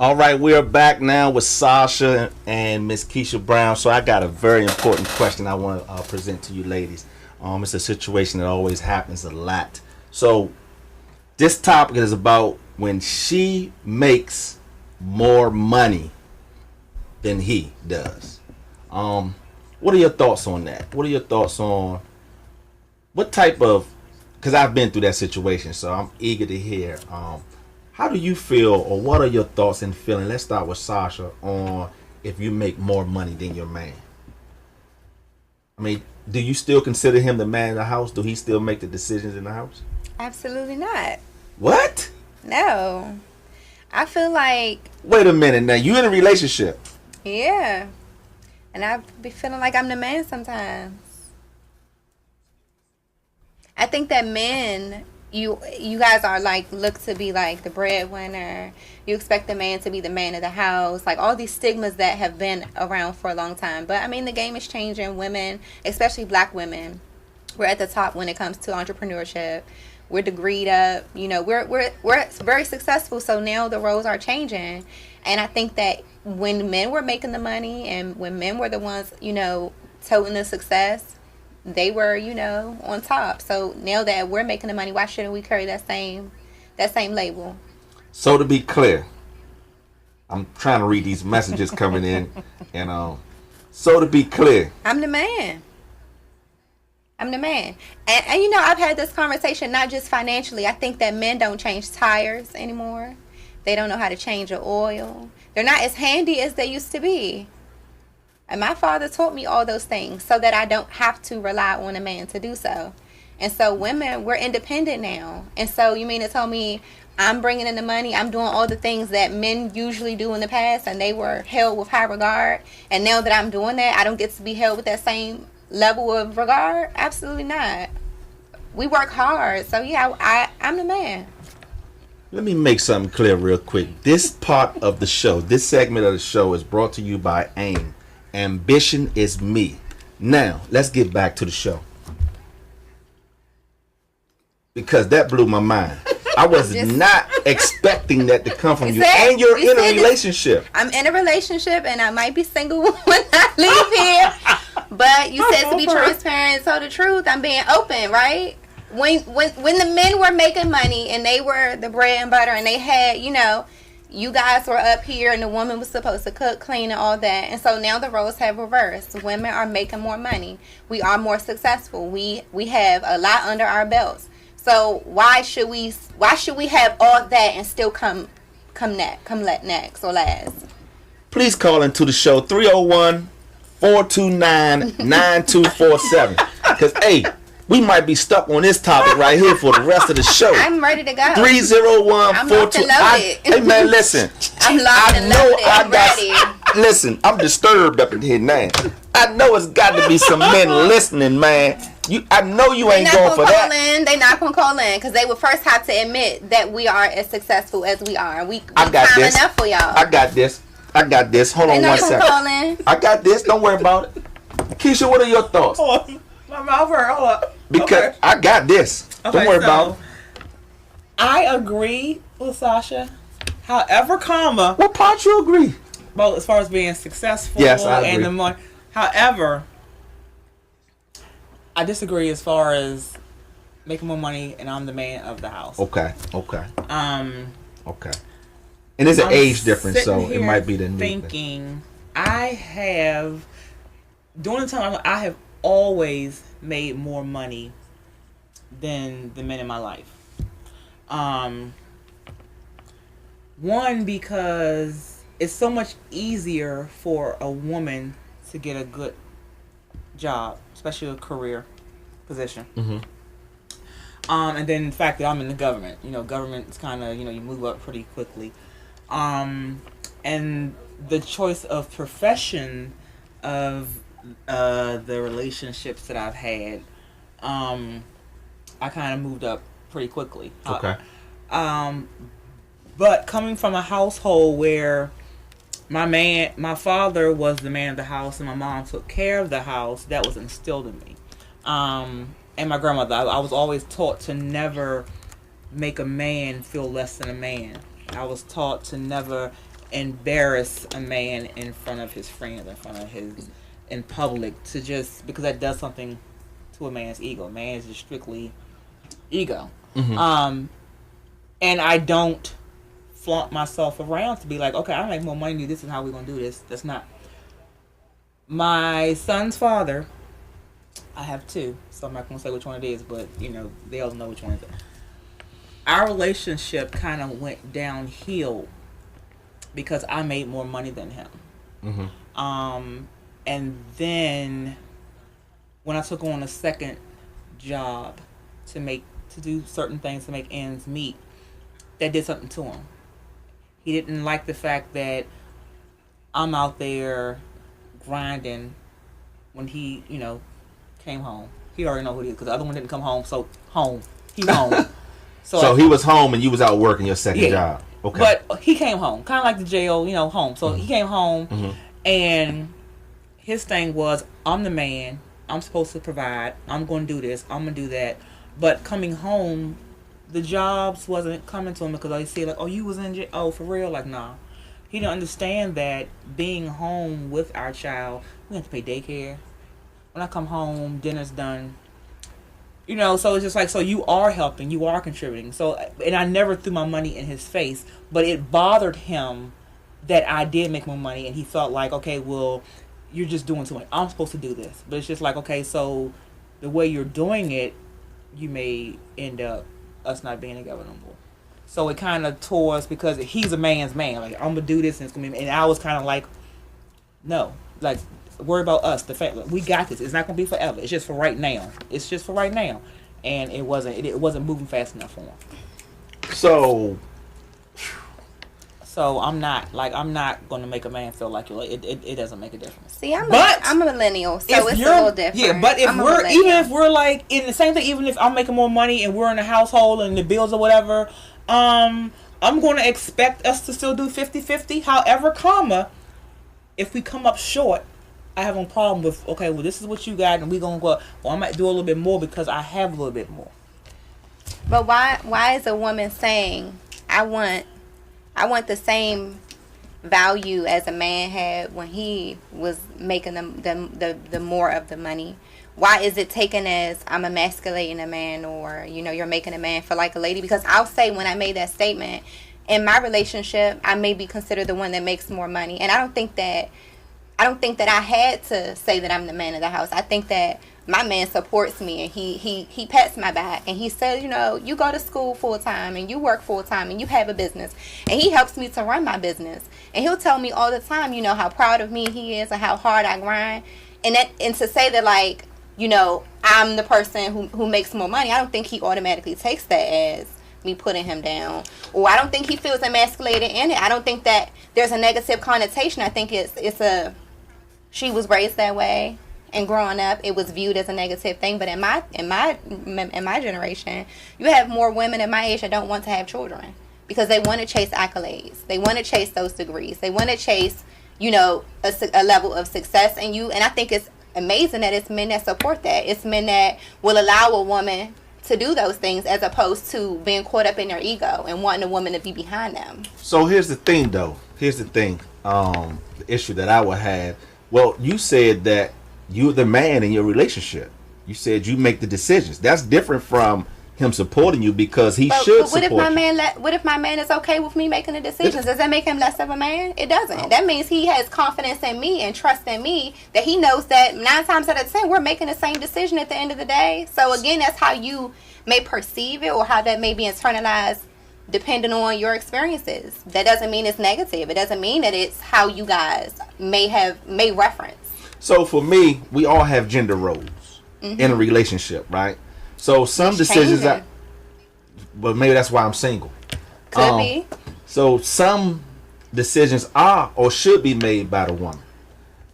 All right, we are back now with Sasha and Miss Keisha Brown. So I got a very important question I want to present to you ladies. It's a situation that always happens a lot. So this topic is about when she makes more money than he does. What are your thoughts on that? What are your thoughts on what type of? Because I've been through that situation, so I'm eager to hear. How do you feel, or what are your thoughts and feeling? Let's start with Sasha on if you make more money than your man. I mean, do you still consider him the man in the house? Do he still make the decisions in the house? Absolutely not. What? No. I feel like... Wait a minute now. You in a relationship? Yeah. And I be feeling like I'm the man sometimes. I think that men... You guys are like look to be like the breadwinner. You expect the man to be the man of the house. Like all these stigmas that have been around for a long time. But I mean the game is changing. Women, especially black women, we're at the top when it comes to entrepreneurship. We're degreed up. You know, we're very successful. So now the roles are changing. And I think that when men were making the money and when men were the ones, you know, toting the success, they were, you know, on top. So now that we're making the money, why shouldn't we carry that same label? So to be clear, I'm trying to read these messages coming in, and so to be clear, I'm the man. I'm the man. And you know, I've had this conversation not just financially. I think that men don't change tires anymore. They don't know how to change an oil. They're not as handy as they used to be. And my father taught me all those things so that I don't have to rely on a man to do so. And so women, we're independent now. And so you mean to tell me I'm bringing in the money, I'm doing all the things that men usually do in the past and they were held with high regard. And now that I'm doing that, I don't get to be held with that same level of regard? Absolutely not. We work hard. So yeah, I'm the man. Let me make something clear real quick. This part of the show, this segment of the show is brought to you by AIM. Ambition is me. Now, let's get back to the show. Because that blew my mind. I was not expecting that to come from you. And you're in a relationship. I'm in a relationship and I might be single when I leave here. But you said to be transparent, so the truth, I'm being open, right? When the men were making money and they were the bread and butter and they had, you know, you guys were up here and the woman was supposed to cook, clean, and all that. And so now the roles have reversed. Women are making more money. We are more successful. We have a lot under our belts. So why should we have all that and still come next or last? Please call into the show 301-429-9247. Because hey, we might be stuck on this topic right here for the rest of the show. I'm ready to go. 301-429. Hey man, listen. I'm locked and loaded. I'm ready. Listen, I'm disturbed up in here now. I know it's got to be some men listening, man. I know you ain't going for that. They're not gonna call in because they would first have to admit that we are as successful as we are. We I got time this. enough for y'all. I got this. Hold on one second. I got this. Don't worry about it. Keisha, what are your thoughts? My mouth hurt. Hold up. Because I got this. Okay, don't worry about it. I agree with Sasha. However, what part you agree? Well, as far as being successful, yes, I agree. And the money. However, I disagree as far as making more money and I'm the man of the house. Okay. Okay. And there's an age difference, so it might be the new thinking. I have during the time I have always made more money than the men in my life. One, because it's so much easier for a woman to get a good job, especially a career position. Mm-hmm. And then the fact that I'm in the government, you know, government's kind of, you know, you move up pretty quickly. And the choice of profession of the relationships that I've had, I kind of moved up pretty quickly. Okay. But coming from a household where my father was the man of the house and my mom took care of the house, that was instilled in me. And my grandmother, I was always taught to never make a man feel less than a man. I was taught to never embarrass a man in front of his friends, in public, to just because that does something to a man's ego. A man is just strictly ego. And I don't flaunt myself around to be like, okay, I make more money than you. This is how we're gonna do this. That's not. My son's father, I have two, so I'm not gonna say which one it is, but they all know which one it is. Our relationship kind of went downhill because I made more money than him. And then when I took on a second job to do certain things to make ends meet, that did something to him. He didn't like the fact that I'm out there grinding when he, came home. He already know who he is because the other one didn't come home. So he's home. So he was home and you was out working your second job. Okay. But he came home, kind of like the jail, home. So he came home, and his thing was, I'm the man. I'm supposed to provide. I'm going to do this. I'm going to do that. But coming home, the jobs wasn't coming to him because they say like, oh, you was in jail. Oh, for real? Like, nah. He didn't understand that being home with our child, we have to pay daycare. When I come home, dinner's done. So it's just like, so you are helping, you are contributing. So, and I never threw my money in his face, but it bothered him that I did make more money, and he felt like, okay, well, you're just doing too much. I'm supposed to do this. But it's just like, okay, so the way you're doing it, you may end up us not being together no more. So it kind of tore us because he's a man's man. Like, I'm going to do this, and it's going to be, and I was kind of like, no, like, worry about us. The fact we got this. It's not going to be forever. It's just for right now. It's just for right now. And it wasn't moving fast enough for him. So I'm not going to make a man feel like it doesn't make a difference. See, I'm a millennial, so it's a little different. Yeah, but even if we're like in the same thing, even if I'm making more money and we're in a household and the bills or whatever, I'm going to expect us to still do 50-50. However, if we come up short, I have no problem with, okay, well, this is what you got, and we're going to go, well, I might do a little bit more because I have a little bit more. But why is a woman saying, I want the same value as a man had when he was making the more of the money? Why is it taken as I'm emasculating a man, or, you're making a man feel like a lady? Because I'll say, when I made that statement, in my relationship, I may be considered the one that makes more money. And I don't think that I had to say that I'm the man of the house. I think that my man supports me, and he pats my back, and he says, you go to school full time and you work full time and you have a business, and he helps me to run my business. And he'll tell me all the time, how proud of me he is and how hard I grind. And to say that, like, I'm the person who makes more money, I don't think he automatically takes that as me putting him down, or I don't think he feels emasculated in it. I don't think that there's a negative connotation. I think she was raised that way, and growing up, it was viewed as a negative thing. But in my generation, you have more women at my age that don't want to have children because they want to chase accolades. They want to chase those degrees. They want to chase, a level of success. And I think it's amazing that it's men that support that. It's men that will allow a woman to do those things, as opposed to being caught up in their ego and wanting a woman to be behind them. So here's the thing, though. The issue that I would have. Well, you said that you're the man in your relationship. You said you make the decisions. That's different from him supporting you, because he should support you. What if my man is okay with me making the decisions? Does that make him less of a man? It doesn't. That means he has confidence in me and trust in me, that he knows that 9 times out of 10 we're making the same decision at the end of the day. So again, that's how you may perceive it, or how that may be internalized depending on your experiences. That doesn't mean it's negative. It doesn't mean that it's how you guys may reference. So for me, we all have gender roles in a relationship, right? So some decisions, but maybe that's why I'm single. Could be. So some decisions are or should be made by the woman.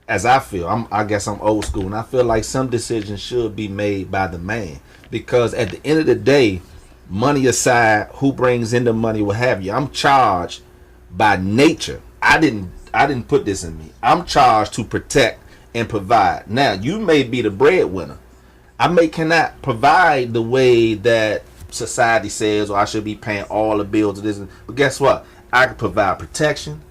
As I feel, I guess I'm old school, and I feel like some decisions should be made by the man, because at the end of the day, money aside, who brings in the money, what have you, I'm charged by nature. I didn't put this in me. I'm charged to protect and provide. Now, you may be the breadwinner. I cannot provide the way that society says, or I should be paying all the bills of this. But guess what? I can provide protection.